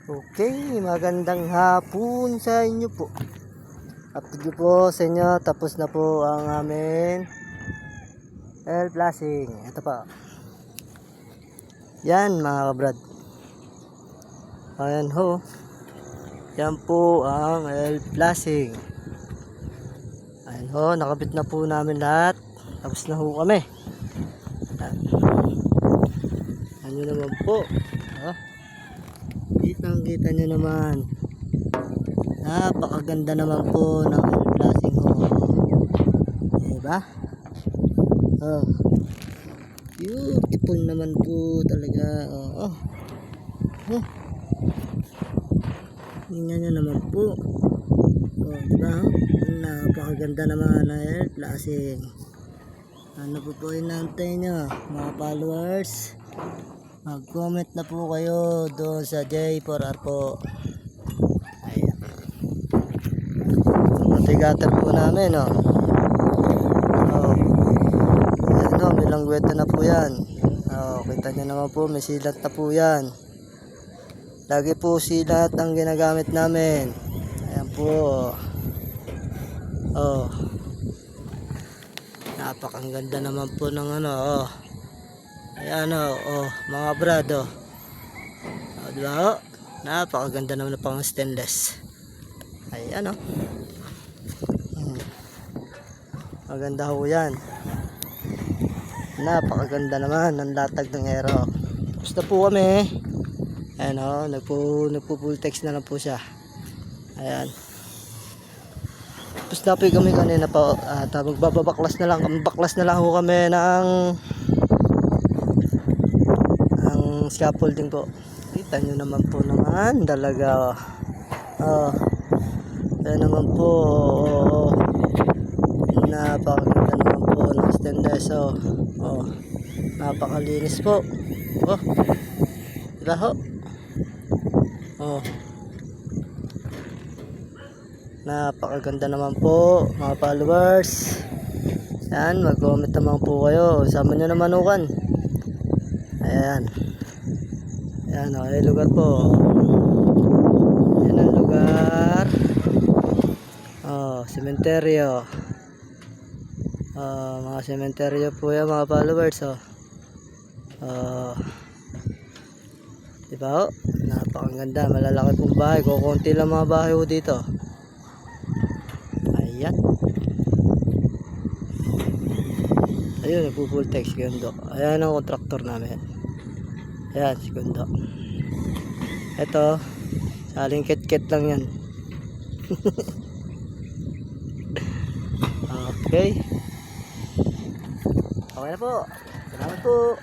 Okay, magandang hapon sa inyo po. Update po sa inyo, tapos na po ang amin air blasting. Ito pa. Yan mga kabrad. Ayan ho. Yan po ang air blasting. Ayan ho, nakabit na po namin lahat. Tapos na ho kami. Ayan nyo naman po. Kita nyo naman. Napakaganda naman po ng air blasting ho. Diba? Oh. Beautiful naman po talaga. Oh. Tingnan nyo naman po. Oh, diba? Napakaganda naman ng air blasting. Ano po inantay nyo mga followers? Mag-comment na po kayo doon sa J4R po. Ayan. Matigater po namin, oh. Oh. Ayan, oh, may langgweta na po yan. Oh, kita nyo naman po, may silat na po yan. Lagi po silat ang ginagamit namin. Ayan po. Oh. Napakaganda naman po ng ano, oh. Ayan o, mga brad o. Diba o? Napakaganda naman na pang stainless. Ayan o. Maganda ho yan. Napakaganda naman ng latag ng aero. Tapos na po kami. Ayan o, nagpo-full text na lang po siya. Ayan. Tapos na po kami kanina po. Magbabaklas na lang. Baklas na lang ho kami ng scaffolding po. Kita nyo naman po naman talaga. Kaya naman po napakaganda naman po ng stainless. Napakalinis po. Diba ho? Napakaganda naman po mga followers. Yan, mag-comment naman po kayo. Sama nyo naman ukan. Ayan. Ayan o, ay lugar po. Ayan ang lugar. Sementeryo. Mga sementeryo po yan mga followers. Diba o? Napakaganda. Malalaki pong bahay. Kukunti lang mga bahay po dito. Ayan. Ayun, nagpo-full text. Gando. Ayan ang contractor namin. Ayan, segundo. Ito, saling kit-kit lang yan. Okay. Okay na po. Salamat po.